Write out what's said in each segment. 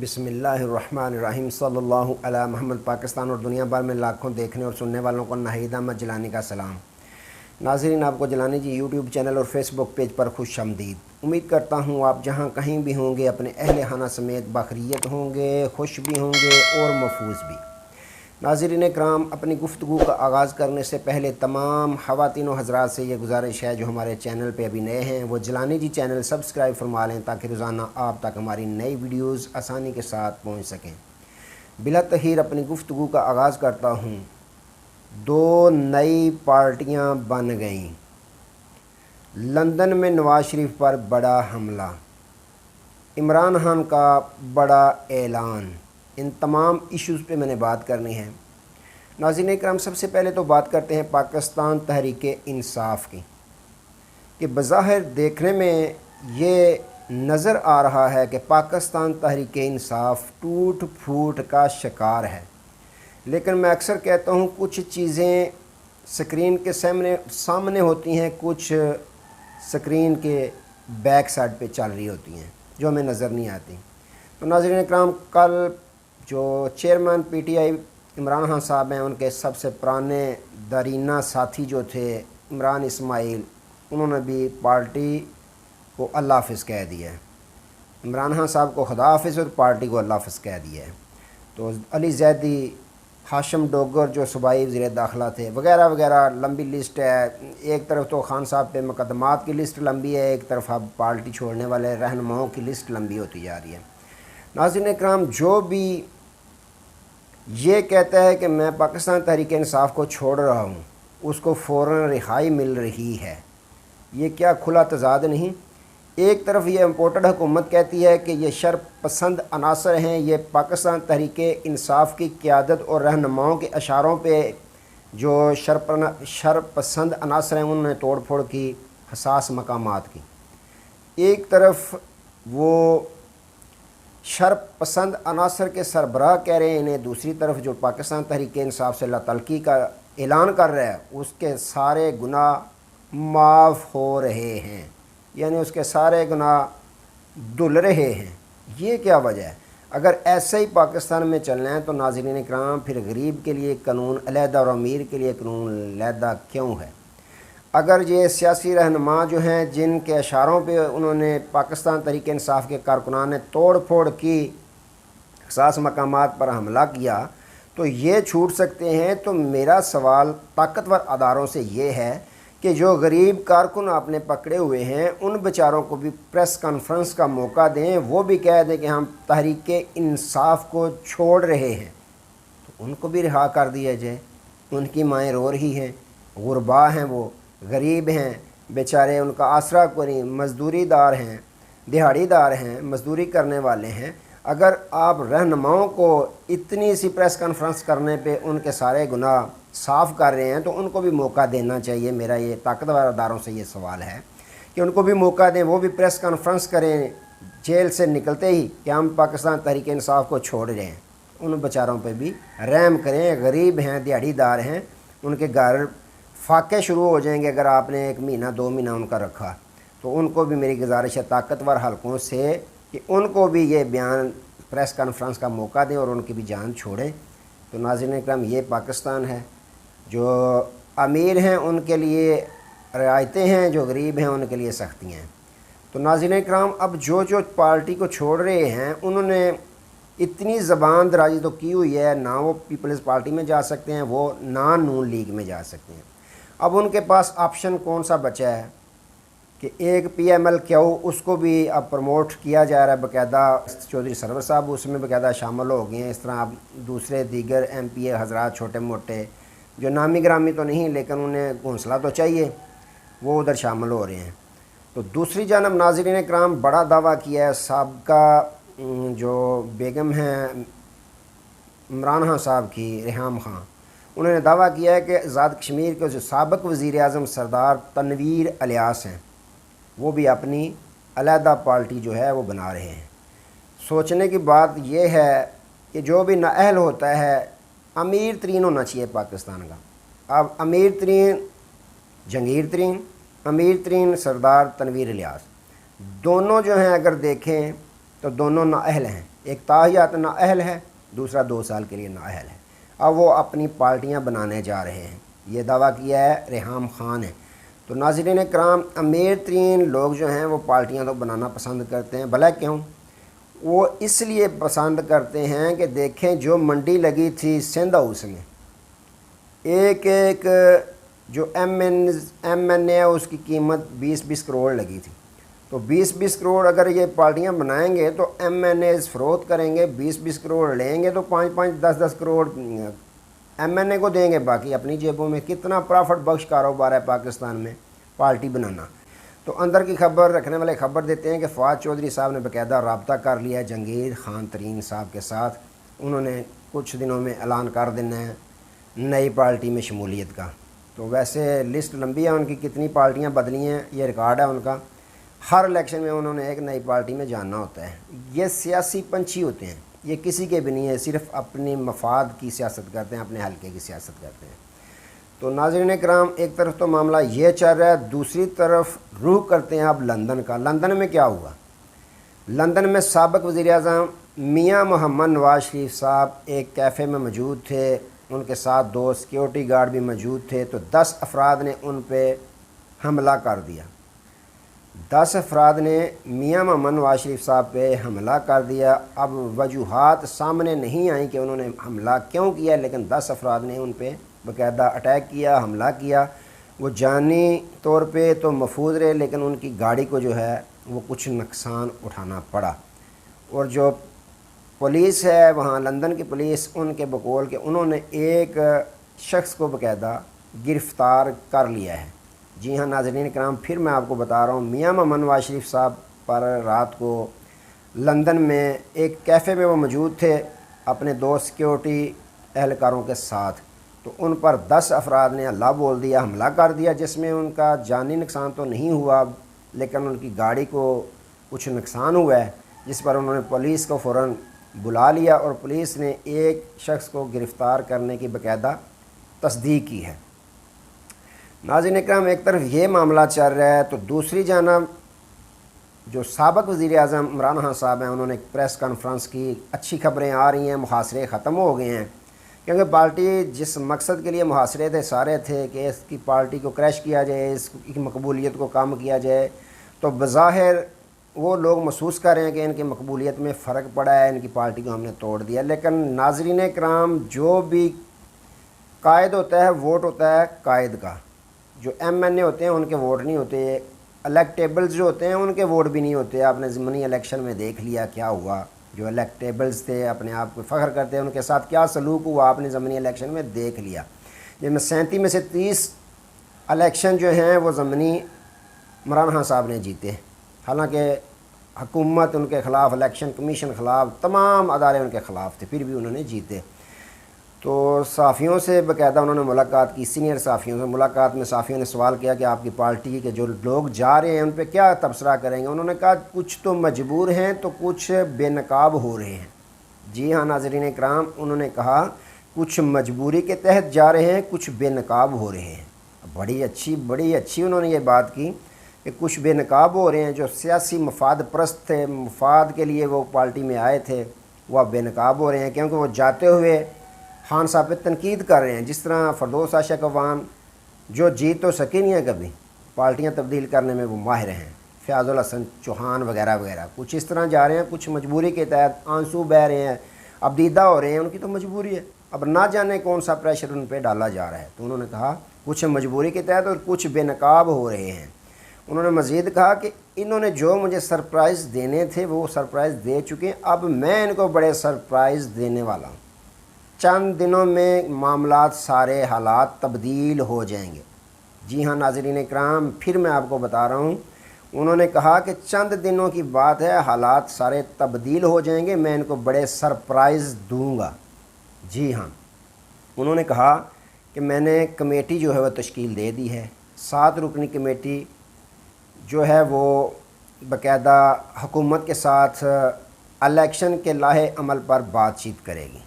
بسم اللہ الرحمن الرحیم صلی اللہ علی محمد۔ پاکستان اور دنیا بھر میں لاکھوں دیکھنے اور سننے والوں کو ناہید احمد جیلانی کا سلام۔ ناظرین، آپ کو جیلانی جی یوٹیوب چینل اور فیس بک پیج پر خوش آمدید۔ امید کرتا ہوں آپ جہاں کہیں بھی ہوں گے اپنے اہل خانہ سمیت بخیریت ہوں گے، خوش بھی ہوں گے اور محفوظ بھی۔ ناظرین کرام، اپنی گفتگو کا آغاز کرنے سے پہلے تمام خواتین و حضرات سے یہ گزارش ہے جو ہمارے چینل پہ ابھی نئے ہیں وہ جیلانی جی چینل سبسکرائب فرما لیں تاکہ روزانہ آپ تک ہماری نئی ویڈیوز آسانی کے ساتھ پہنچ سکیں۔ بلا تاخیر اپنی گفتگو کا آغاز کرتا ہوں۔ دو نئی پارٹیاں بن گئیں۔ لندن میں نواز شریف پر بڑا حملہ، عمران خان کا بڑا اعلان، ان تمام ایشوز پہ میں نے بات کرنی ہے۔ ناظرین کرام، سب سے پہلے تو بات کرتے ہیں پاکستان تحریک انصاف کی، کہ بظاہر دیکھنے میں یہ نظر آ رہا ہے کہ پاکستان تحریک انصاف ٹوٹ پھوٹ کا شکار ہے، لیکن میں اکثر کہتا ہوں کچھ چیزیں سکرین کے سامنے ہوتی ہیں، کچھ سکرین کے بیک سائڈ پہ چل رہی ہوتی ہیں جو ہمیں نظر نہیں آتی۔ تو ناظرین اکرام، کل جو chairman P T I Imran Khan صاحب ہیں، ان کے سب سے پرانے درینہ ساتھی جو تھے عمران اسماعیل، انہوں نے بھی پارٹی کو اللہ حافظ کہہ دیا ہے۔ عمران خان صاحب کو خدا حافظ اور پارٹی کو اللہ حافظ کہہ دیا ہے۔ تو علی زیدی، ہاشم ڈوگر جو صوبائی وزیر داخلہ تھے، وغیرہ وغیرہ، لمبی لسٹ ہے۔ ایک طرف تو خان صاحب پہ مقدمات کی لسٹ لمبی ہے، ایک طرف اب پارٹی چھوڑنے والے رہنماؤں کی لسٹ لمبی ہوتی جا رہی ہے۔ ناظرین اکرام، جو بھی یہ کہتا ہے کہ میں پاکستان تحریک انصاف کو چھوڑ رہا ہوں، اس کو فوراً رہائی مل رہی ہے، یہ کیا کھلا تضاد نہیں؟ ایک طرف یہ امپورٹڈ حکومت کہتی ہے کہ یہ شر پسند عناصر ہیں، یہ پاکستان تحریک انصاف کی قیادت اور رہنماؤں کے اشاروں پہ جو شر پسند عناصر ہیں انہوں نے توڑ پھوڑ کی، حساس مقامات کی۔ ایک طرف وہ شر پسند عناصر کے سربراہ کہہ رہے ہیں انہیں، دوسری طرف جو پاکستان تحریک انصاف سے لا تلقی کا اعلان کر رہا ہے اس کے سارے گناہ معاف ہو رہے ہیں، یعنی اس کے سارے گناہ دھل رہے ہیں۔ یہ کیا وجہ ہے؟ اگر ایسے ہی پاکستان میں چلنا ہے تو ناظرین اکرام پھر غریب کے لیے قانون علیحدہ اور امیر کے لیے قانون علیحدہ کیوں ہے؟ اگر یہ سیاسی رہنما جو ہیں جن کے اشاروں پہ انہوں نے پاکستان تحریک انصاف کے کارکنان نے توڑ پھوڑ کی، حساس مقامات پر حملہ کیا، تو یہ چھوٹ سکتے ہیں، تو میرا سوال طاقتور اداروں سے یہ ہے کہ جو غریب کارکن آپ نے پکڑے ہوئے ہیں ان بیچاروں کو بھی پریس کانفرنس کا موقع دیں، وہ بھی کہہ دیں کہ ہم تحریک انصاف کو چھوڑ رہے ہیں، تو ان کو بھی رہا کر دیا جائے۔ ان کی مائیں رو رہی ہیں، غربا ہیں، وہ غریب ہیں بیچارے، ان کا آسرا کوئی، مزدوری دار ہیں، دیہاڑی دار ہیں، مزدوری کرنے والے ہیں۔ اگر آپ رہنماؤں کو اتنی سی پریس کانفرنس کرنے پہ ان کے سارے گناہ صاف کر رہے ہیں تو ان کو بھی موقع دینا چاہیے۔ میرا یہ طاقتور اداروں سے یہ سوال ہے کہ ان کو بھی موقع دیں، وہ بھی پریس کانفرنس کریں جیل سے نکلتے ہی کہ ہم پاکستان تحریک انصاف کو چھوڑ رہے ہیں۔ ان بیچاروں پہ بھی رحم کریں، غریب ہیں، دیہڑی دار ہیں، ان کے گھر فاقے شروع ہو جائیں گے اگر آپ نے 1 مہینہ 2 مہینہ ان کا رکھا، تو ان کو بھی میری گزارش ہے طاقتور حلقوں سے کہ ان کو بھی یہ بیان پریس کانفرنس کا موقع دیں اور ان کی بھی جان چھوڑیں۔ تو ناظرین اکرام، یہ پاکستان ہے۔ جو امیر ہیں ان کے لیے رعایتیں ہیں، جو غریب ہیں ان کے لیے سختیاں ہیں۔ تو ناظرین اکرام، اب جو پارٹی کو چھوڑ رہے ہیں انہوں نے اتنی زبان درازی تو کی ہوئی ہے، نہ وہ پیپلز پارٹی میں جا سکتے ہیں، وہ نہ نون لیگ میں جا سکتے ہیں۔ اب ان کے پاس آپشن کون سا بچا ہے کہ ایک پی ایم ایل کیو، اس کو بھی اب پروموٹ کیا جا رہا ہے باقاعدہ، چودھری سرور صاحب اس میں باقاعدہ شامل ہو گئے ہیں۔ اس طرح اب دوسرے دیگر ایم پی اے حضرات چھوٹے موٹے جو نامی گرامی تو نہیں لیکن انہیں حوصلہ تو چاہیے، وہ ادھر شامل ہو رہے ہیں۔ تو دوسری جانب ناظرین اکرام، بڑا دعویٰ کیا ہے سابقہ جو بیگم ہیں عمران خان صاحب کی، ریحام خان، انہوں نے دعویٰ کیا ہے کہ آزاد کشمیر کے جو سابق وزیر اعظم سردار تنویر الیاس ہیں وہ بھی اپنی علیحدہ پارٹی جو ہے وہ بنا رہے ہیں۔ سوچنے کی بات یہ ہے کہ جو بھی نااہل ہوتا ہے، امیر ترین ہونا چاہیے پاکستان کا۔ اب امیر ترین جہانگیر ترین، امیر ترین سردار تنویر الیاس، دونوں جو ہیں اگر دیکھیں تو دونوں نااہل ہیں۔ ایک تاحیات نااہل ہے، دوسرا 2 سال کے لیے نااہل ہے۔ اب وہ اپنی پارٹیاں بنانے جا رہے ہیں، یہ دعویٰ کیا ہے ریحام خان ہے۔ تو ناظرین کرام، امیر ترین لوگ جو ہیں وہ پارٹیاں تو بنانا پسند کرتے ہیں، بھلا کیوں؟ وہ اس لیے پسند کرتے ہیں کہ دیکھیں جو منڈی لگی تھی سندھ ہاؤس میں، ایک ایک جو ایم این اے اس کی قیمت 20 کروڑ لگی تھی۔ تو 20 کروڑ اگر یہ پارٹیاں بنائیں گے تو ایم این ایز فروخت کریں گے، 20 کروڑ لیں گے تو 5 10 کروڑ ایم این اے کو دیں گے، باقی اپنی جیبوں میں۔ کتنا پرافٹ بخش کاروبار ہے پاکستان میں پارٹی بنانا۔ تو اندر کی خبر رکھنے والے خبر دیتے ہیں کہ فواد چودھری صاحب نے باقاعدہ رابطہ کر لیا ہے جہانگیر خان ترین صاحب کے ساتھ، انہوں نے کچھ دنوں میں اعلان کر دینا ہے نئی پارٹی میں شمولیت کا۔ تو ویسے لسٹ لمبی ہے ان کی، کتنی پارٹیاں بدلی ہیں یہ ریکارڈ ہے ان کا، ہر الیکشن میں انہوں نے ایک نئی پارٹی میں جاننا ہوتا ہے۔ یہ سیاسی پنچھی ہوتے ہیں، یہ کسی کے بھی نہیں ہے، صرف اپنی مفاد کی سیاست کرتے ہیں، اپنے حلقے کی سیاست کرتے ہیں۔ تو ناظرین کرام، ایک طرف تو معاملہ یہ چل رہا ہے، دوسری طرف رخ کرتے ہیں اب لندن کا۔ لندن میں کیا ہوا؟ لندن میں سابق وزیر اعظم میاں محمد نواز شریف صاحب ایک کیفے میں موجود تھے، ان کے ساتھ 2 سیکیورٹی گارڈ بھی موجود تھے۔ تو 10 افراد نے ان پہ حملہ کر دیا، 10 افراد نے میاں محمد نواز شریف صاحب پہ حملہ کر دیا۔ اب وجوہات سامنے نہیں آئیں کہ انہوں نے حملہ کیوں کیا، لیکن 10 افراد نے ان پہ باقاعدہ اٹیک کیا، حملہ کیا۔ وہ جانی طور پہ تو محفوظ رہے، لیکن ان کی گاڑی کو جو ہے وہ کچھ نقصان اٹھانا پڑا۔ اور جو پولیس ہے وہاں، لندن کی پولیس، ان کے بقول کہ انہوں نے ایک شخص کو باقاعدہ گرفتار کر لیا ہے۔ جی ہاں ناظرین کرام، پھر میں آپ کو بتا رہا ہوں، میاں محمد نواز شریف صاحب پر رات کو لندن میں ایک کیفے میں وہ موجود تھے اپنے 2 سیکیورٹی اہلکاروں کے ساتھ۔ تو ان پر 10 افراد نے اللہ بول دیا، حملہ کر دیا، جس میں ان کا جانی نقصان تو نہیں ہوا، لیکن ان کی گاڑی کو کچھ نقصان ہوا ہے، جس پر انہوں نے پولیس کو فوراً بلا لیا، اور پولیس نے ایک شخص کو گرفتار کرنے کی باقاعدہ تصدیق کی ہے۔ ناظرین اکرام، ایک طرف یہ معاملہ چل رہا ہے، تو دوسری جانب جو سابق وزیر اعظم عمران خان صاحب ہیں، انہوں نے ایک پریس کانفرنس کی، اچھی خبریں آ رہی ہیں، محاصرے ختم ہو گئے ہیں، کیونکہ پارٹی جس مقصد کے لیے محاصرے تھے سارے تھے کہ اس کی پارٹی کو کریش کیا جائے، اس کی مقبولیت کو کم کیا جائے، تو بظاہر وہ لوگ محسوس کر رہے ہیں کہ ان کی مقبولیت میں فرق پڑا ہے، ان کی پارٹی کو ہم نے توڑ دیا۔ لیکن ناظرین کرام، جو بھی قائد ہوتا ہے ووٹ ہوتا ہے قائد کا، جو ایم این اے ہوتے ہیں ان کے ووٹ نہیں ہوتے، الیکٹیبلز جو ہوتے ہیں ان کے ووٹ بھی نہیں ہوتے۔ آپ نے ضمنی الیکشن میں دیکھ لیا کیا ہوا، جو الیکٹیبلز تھے اپنے آپ کو فخر کرتے ہیں، ان کے ساتھ کیا سلوک ہوا آپ نے ضمنی الیکشن میں دیکھ لیا۔ جن میں 37 میں سے 30 الیکشن جو ہیں وہ ضمنی عمران خان صاحب نے جیتے، حالانکہ حکومت ان کے خلاف، الیکشن کمیشن خلاف، تمام ادارے ان کے خلاف تھے، پھر بھی انہوں نے جیتے۔ تو صحافیوں سے باقاعدہ انہوں نے ملاقات کی، سینئر صحافیوں سے ملاقات میں صحافیوں نے سوال کیا کہ آپ کی پارٹی کے جو لوگ جا رہے ہیں ان پہ کیا تبصرہ کریں گے؟ انہوں نے کہا کچھ تو مجبور ہیں تو کچھ بے نقاب ہو رہے ہیں۔ جی ہاں ناظرین اکرام، انہوں نے کہا کچھ مجبوری کے تحت جا رہے ہیں، کچھ بے نقاب ہو رہے ہیں۔ بڑی اچھی انہوں نے یہ بات کی کہ کچھ بے نقاب ہو رہے ہیں، جو سیاسی مفاد پرست تھے، مفاد کے لیے وہ پارٹی میں آئے تھے، وہ بے نقاب ہو رہے ہیں، کیونکہ وہ جاتے ہوئے خان صاحب پہ تنقید کر رہے ہیں۔ جس طرح فردوس عائشہ قوام جو جیت تو سکی نہیں ہے کبھی، پارٹیاں تبدیل کرنے میں وہ ماہر ہیں، فیاض الحسن چوہان وغیرہ وغیرہ، کچھ اس طرح جا رہے ہیں، کچھ مجبوری کے تحت آنسو بہہ رہے ہیں، اب دیدہ ہو رہے ہیں، ان کی تو مجبوری ہے، اب نہ جانے کون سا پریشر ان پہ ڈالا جا رہا ہے۔ تو انہوں نے کہا کچھ مجبوری کے تحت اور کچھ بے نقاب ہو رہے ہیں۔ انہوں نے مزید کہا کہ انہوں نے جو مجھے سرپرائز دینے تھے وہ سرپرائز دے چکے ہیں، اب میں ان کو بڑے سرپرائز دینے والا ہوں، چند دنوں میں معاملات، سارے حالات تبدیل ہو جائیں گے۔ جی ہاں ناظرین اکرام، پھر میں آپ کو بتا رہا ہوں، انہوں نے کہا کہ چند دنوں کی بات ہے، حالات سارے تبدیل ہو جائیں گے، میں ان کو بڑے سرپرائز دوں گا۔ جی ہاں، انہوں نے کہا کہ میں نے کمیٹی جو ہے وہ تشکیل دے دی ہے، 7 رکنی کمیٹی جو ہے وہ باقاعدہ حکومت کے ساتھ الیکشن کے لاہے عمل پر بات چیت کرے گی۔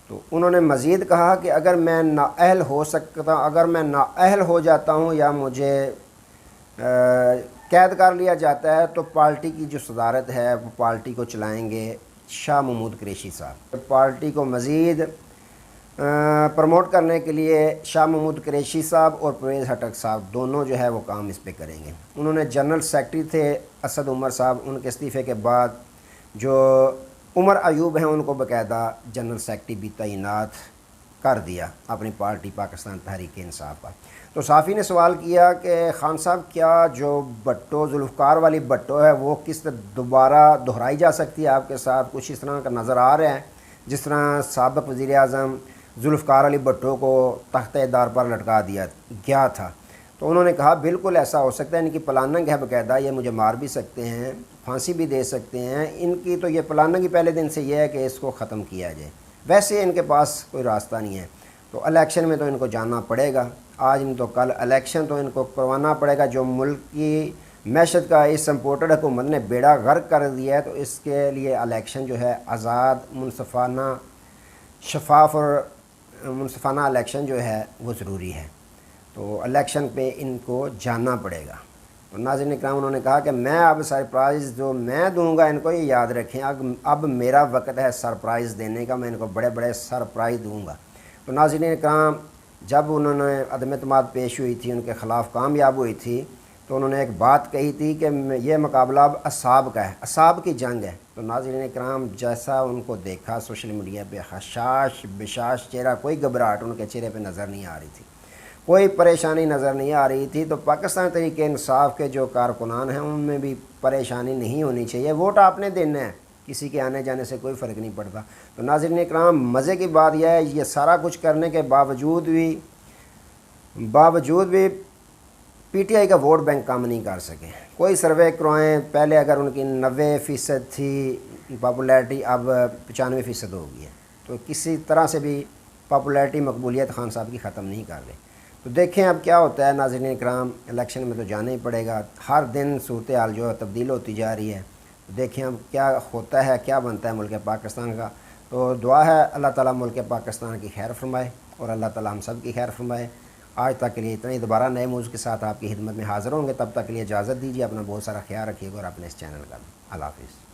تو انہوں نے مزید کہا کہ اگر میں نااہل ہو جاتا ہوں یا مجھے قید کر لیا جاتا ہے تو پارٹی کی جو صدارت ہے وہ پارٹی کو چلائیں گے شاہ محمود قریشی صاحب۔ پارٹی کو مزید پروموٹ کرنے کے لیے شاہ محمود قریشی صاحب اور پرویز خٹک صاحب دونوں جو ہے وہ کام اس پہ کریں گے۔ انہوں نے جنرل سیکرٹری تھے اسد عمر صاحب، ان کے استعفے کے بعد جو عمر ایوب ہیں ان کو باقاعدہ جنرل سیکرٹری بھی تعینات کر دیا اپنی پارٹی پاکستان تحریک انصاف کا۔ تو صحافی نے سوال کیا کہ خان صاحب کیا جو بھٹو ذوالفقار والی بھٹو ہے وہ کس دوبارہ دہرائی جا سکتی ہے آپ کے ساتھ؟ کچھ اس طرح کا نظر آ رہا ہے جس طرح سابق وزیر اعظم ذوالفقار علی بھٹو کو تختہ دار پر لٹکا دیا گیا تھا۔ تو انہوں نے کہا بالکل ایسا ہو سکتا ہے، ان کی پلاننگ ہے باقاعدہ، یہ مجھے مار بھی سکتے ہیں، پھانسی بھی دے سکتے ہیں، ان کی تو یہ پلاننگ ہی پہلے دن سے یہ ہے کہ اس کو ختم کیا جائے، ویسے ان کے پاس کوئی راستہ نہیں ہے۔ تو الیکشن میں تو ان کو جانا پڑے گا، آج نہیں تو کل الیکشن تو ان کو کروانا پڑے گا۔ جو ملک کی معیشت کا اس امپورٹڈ حکومت نے بیڑا غرق کر دیا ہے، تو اس کے لیے الیکشن جو ہے آزاد، منصفانہ، شفاف اور منصفانہ الیکشن جو ہے وہ ضروری ہے۔ تو الیکشن پہ ان کو جانا پڑے گا۔ تو ناظرین اکرام، انہوں نے کہا کہ میں اب سرپرائز جو میں دوں گا ان کو یہ یاد رکھیں، اب میرا وقت ہے سرپرائز دینے کا، میں ان کو بڑے بڑے سرپرائز دوں گا۔ تو ناظرین اکرام، جب انہوں نے عدم اعتماد پیش ہوئی تھی، ان کے خلاف کامیاب ہوئی تھی، تو انہوں نے ایک بات کہی تھی کہ یہ مقابلہ اب اصحاب کا ہے، اصحاب کی جنگ ہے۔ تو ناظرین اکرام، جیسا ان کو دیکھا سوشل میڈیا پہ، خشاش بشاش چہرہ، کوئی گھبراہٹ ان کے چہرے پہ نظر نہیں آ رہی تھی، کوئی پریشانی نظر نہیں آ رہی تھی۔ تو پاکستان تحریک انصاف کے جو کارکنان ہیں ان میں بھی پریشانی نہیں ہونی چاہیے، ووٹ آپ نے دینا ہے، کسی کے آنے جانے سے کوئی فرق نہیں پڑتا۔ تو ناظرین اکرام، مزے کی بات یہ ہے، یہ سارا کچھ کرنے کے باوجود بھی پی ٹی آئی کا ووٹ بینک کام نہیں کر سکے۔ کوئی سروے کروائیں، پہلے اگر ان کی 90% تھی پاپولیرٹی، اب 95% ہو گئی ہے۔ تو کسی طرح سے بھی پاپولیرٹی، مقبولیت خان صاحب کی ختم نہیں کر رہے۔ تو دیکھیں اب کیا ہوتا ہے ناظرین اکرام، الیکشن میں تو جانا ہی پڑے گا، ہر دن صورتحال جو ہے تبدیل ہوتی جا رہی ہے۔ دیکھیں اب کیا ہوتا ہے، کیا بنتا ہے ملک پاکستان کا۔ تو دعا ہے اللہ تعالیٰ ملک پاکستان کی خیر فرمائے اور اللہ تعالیٰ ہم سب کی خیر فرمائے۔ آج تک کے لیے اتنا ہی، دوبارہ نئے موضوع کے ساتھ آپ کی خدمت میں حاضر ہوں گے، تب تک کے لیے اجازت دیجیے، اپنا بہت سارا خیال رکھیے گا اور اپنے اس چینل کا۔ اللہ حافظ۔